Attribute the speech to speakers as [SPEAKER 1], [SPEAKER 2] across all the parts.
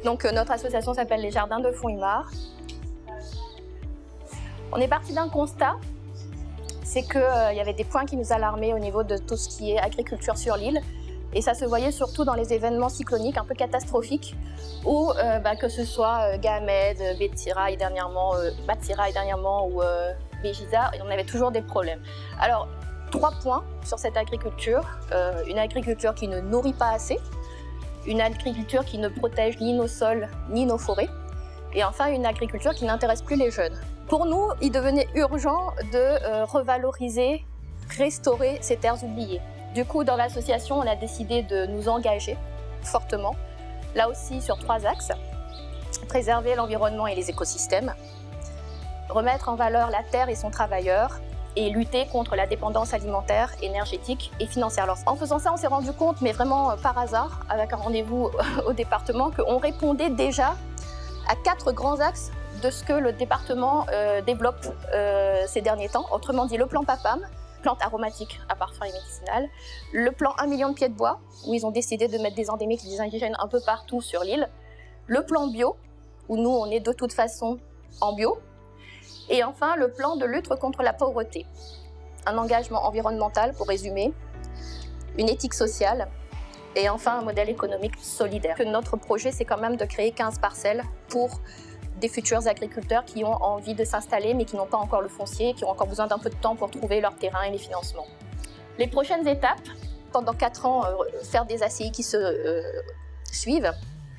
[SPEAKER 1] Donc notre association s'appelle les Jardins de Fontimar. On est parti d'un constat, c'est qu'il y avait des points qui nous alarmaient au niveau de tout ce qui est agriculture sur l'île. Et ça se voyait surtout dans les événements cycloniques un peu catastrophiques, où que ce soit Gamed, Batsirai dernièrement ou Béjiza, on avait toujours des problèmes. Alors, 3 points sur cette agriculture. Une agriculture qui ne nourrit pas assez, une agriculture qui ne protège ni nos sols ni nos forêts, et enfin une agriculture qui n'intéresse plus les jeunes. Pour nous, il devenait urgent de revaloriser, restaurer ces terres oubliées. Du coup, dans l'association, on a décidé de nous engager fortement, là aussi sur 3 axes. Préserver l'environnement et les écosystèmes, remettre en valeur la terre et son travailleur, et lutter contre la dépendance alimentaire, énergétique et financière. Alors, en faisant ça, on s'est rendu compte, mais vraiment par hasard, avec un rendez-vous au département, qu'on répondait déjà à 4 grands axes de ce que le département développe ces derniers temps. Autrement dit, le plan PAPAM, plantes aromatiques à parfum et médicinales, le plan 1 million de pieds de bois, où ils ont décidé de mettre des endémiques, des indigènes un peu partout sur l'île, le plan bio, où nous on est de toute façon en bio, et enfin le plan de lutte contre la pauvreté. Un engagement environnemental, pour résumer, une éthique sociale, et enfin un modèle économique solidaire. Notre projet, c'est quand même de créer 15 parcelles pour des futurs agriculteurs qui ont envie de s'installer mais qui n'ont pas encore le foncier, qui ont encore besoin d'un peu de temps pour trouver leur terrain et les financements. Les prochaines étapes, pendant 4 ans, faire des ACI qui se suivent,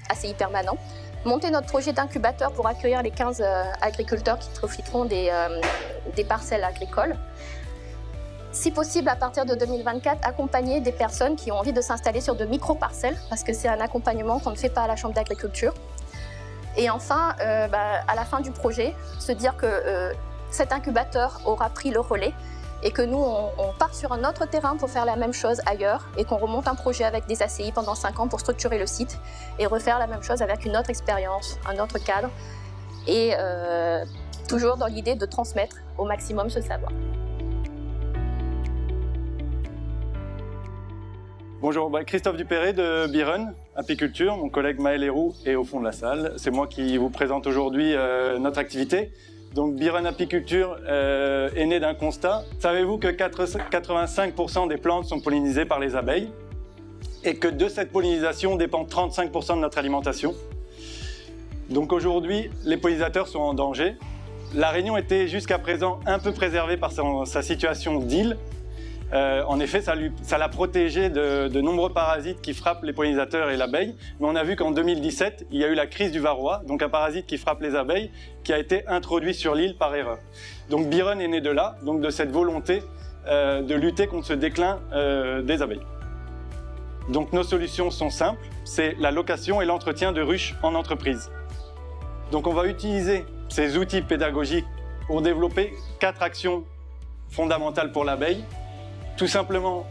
[SPEAKER 1] ACI permanents, monter notre projet d'incubateur pour accueillir les 15 agriculteurs qui profiteront des parcelles agricoles. Si possible, à partir de 2024, accompagner des personnes qui ont envie de s'installer sur de micro-parcelles, parce que c'est un accompagnement qu'on ne fait pas à la Chambre d'agriculture. Et enfin, à la fin du projet, se dire que cet incubateur aura pris le relais et que nous, on part sur un autre terrain pour faire la même chose ailleurs et qu'on remonte un projet avec des ACI pendant 5 ans pour structurer le site et refaire la même chose avec une autre expérience, un autre cadre et toujours dans l'idée de transmettre au maximum ce savoir.
[SPEAKER 2] Bonjour, Christophe Dupéré de Biren Apiculture, mon collègue Maël Héroux est au fond de la salle. C'est moi qui vous présente aujourd'hui notre activité. Donc Biren Apiculture est né d'un constat. Savez-vous que 85% des plantes sont pollinisées par les abeilles et que de cette pollinisation dépend 35% de notre alimentation. Donc aujourd'hui, les pollinisateurs sont en danger. La Réunion était jusqu'à présent un peu préservée par sa situation d'île. En effet, ça l'a protégé de nombreux parasites qui frappent les pollinisateurs et l'abeille. Mais on a vu qu'en 2017, il y a eu la crise du varroa, donc un parasite qui frappe les abeilles, qui a été introduit sur l'île par erreur. Donc Biren est né de là, donc de cette volonté de lutter contre ce déclin des abeilles. Donc nos solutions sont simples, c'est la location et l'entretien de ruches en entreprise. Donc on va utiliser ces outils pédagogiques pour développer 4 actions fondamentales pour l'abeille. Tout simplement,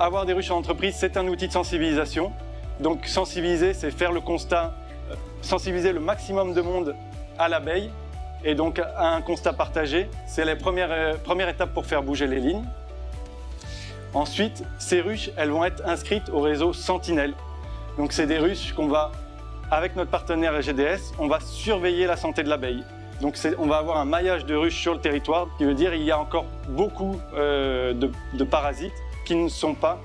[SPEAKER 2] avoir des ruches en entreprise, c'est un outil de sensibilisation. Donc sensibiliser, c'est faire le constat, sensibiliser le maximum de monde à l'abeille et donc à un constat partagé. C'est la première étape pour faire bouger les lignes. Ensuite, ces ruches, elles vont être inscrites au réseau Sentinelle. Donc c'est des ruches qu'on va, avec notre partenaire GDS, on va surveiller la santé de l'abeille. Donc on va avoir un maillage de ruches sur le territoire, qui veut dire qu'il y a encore beaucoup de parasites qui ne sont pas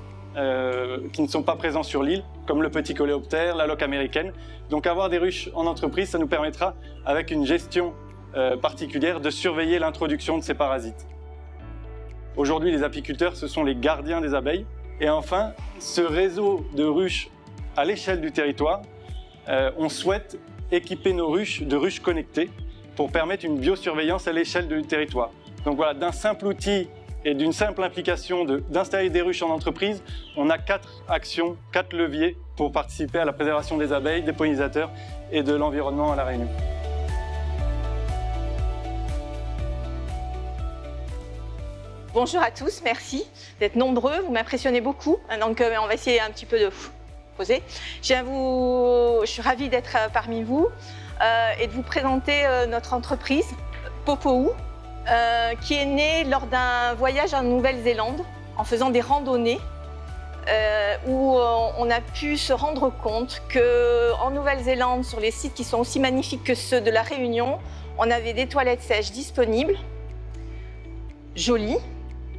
[SPEAKER 2] présents sur l'île, comme le petit coléoptère, la loque américaine. Donc avoir des ruches en entreprise, ça nous permettra, avec une gestion particulière, de surveiller l'introduction de ces parasites. Aujourd'hui, les apiculteurs, ce sont les gardiens des abeilles. Et enfin, ce réseau de ruches à l'échelle du territoire, on souhaite équiper nos ruches de ruches connectées, pour permettre une biosurveillance à l'échelle du territoire. Donc voilà, d'un simple outil et d'une simple implication d'installer des ruches en entreprise, on a 4 actions, 4 leviers pour participer à la préservation des abeilles, des pollinisateurs et de l'environnement à La Réunion.
[SPEAKER 3] Bonjour à tous, merci d'être nombreux, vous m'impressionnez beaucoup. Donc on va essayer un petit peu de poser. Je suis ravie d'être parmi vous. Et de vous présenter notre entreprise, Popou, qui est née lors d'un voyage en Nouvelle-Zélande en faisant des randonnées où on a pu se rendre compte qu'en Nouvelle-Zélande, sur les sites qui sont aussi magnifiques que ceux de La Réunion, on avait des toilettes sèches disponibles, jolies,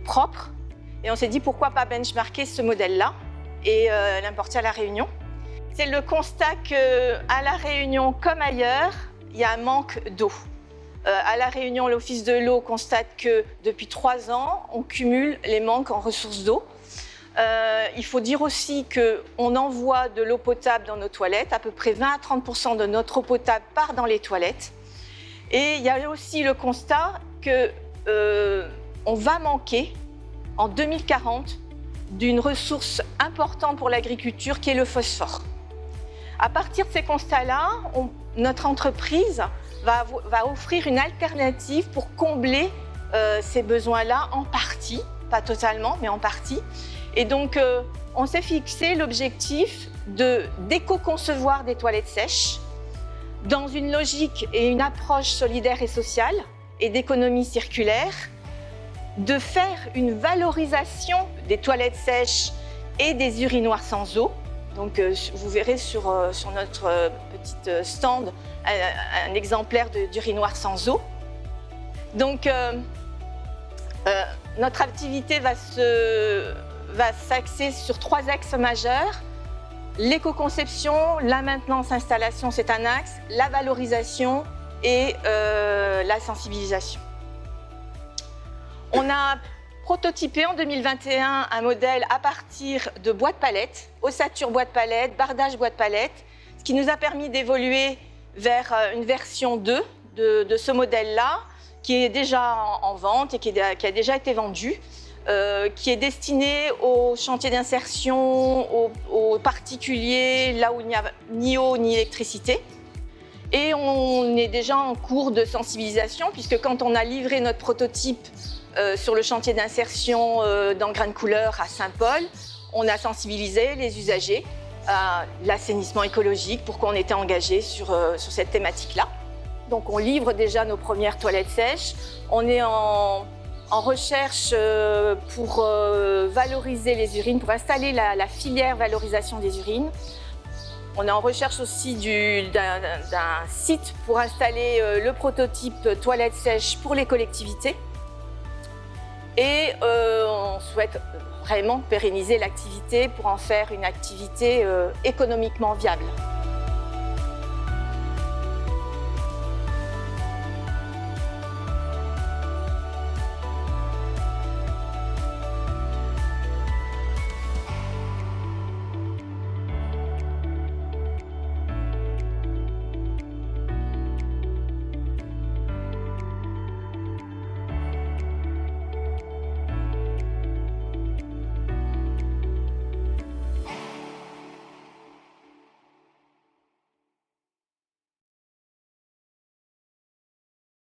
[SPEAKER 3] propres, et on s'est dit pourquoi pas benchmarker ce modèle-là et l'importer à La Réunion. C'est le constat qu'à La Réunion comme ailleurs, il y a un manque d'eau. À La Réunion, l'Office de l'eau constate que depuis 3 ans, on cumule les manques en ressources d'eau. Il faut dire aussi qu'on envoie de l'eau potable dans nos toilettes, à peu près 20 à 30% de notre eau potable part dans les toilettes. Et il y a aussi le constat qu'on va manquer en 2040 d'une ressource importante pour l'agriculture qui est le phosphore. À partir de ces constats-là, notre entreprise va offrir une alternative pour combler ces besoins-là en partie, pas totalement, mais en partie. Et donc, on s'est fixé l'objectif d'éco-concevoir des toilettes sèches dans une logique et une approche solidaire et sociale et d'économie circulaire, de faire une valorisation des toilettes sèches et des urinoirs sans eau. Donc, vous verrez sur notre petit stand un exemplaire d'urinoir sans eau. Donc, notre activité va s'axer sur 3 axes majeurs. L'éco-conception, la maintenance, installation, c'est un axe, la valorisation et la sensibilisation. On a prototypé en 2021 un modèle à partir de boîtes palettes, ossature boîte palette, bardage boîte palette, ce qui nous a permis d'évoluer vers une version 2 de ce modèle-là, qui est déjà en vente et qui a déjà été vendu, qui est destiné aux chantiers d'insertion, aux particuliers, là où il n'y a ni eau ni électricité. Et on est déjà en cours de sensibilisation, puisque quand on a livré notre prototype sur le chantier d'insertion dans Grain de Couleur à Saint-Paul, on a sensibilisé les usagers à l'assainissement écologique pour qu'on était engagé sur cette thématique-là. Donc on livre déjà nos premières toilettes sèches. On est en recherche pour valoriser les urines, pour installer la filière valorisation des urines. On est en recherche aussi d'un site pour installer le prototype toilettes sèches pour les collectivités. Et on souhaite vraiment pérenniser l'activité pour en faire une activité économiquement viable.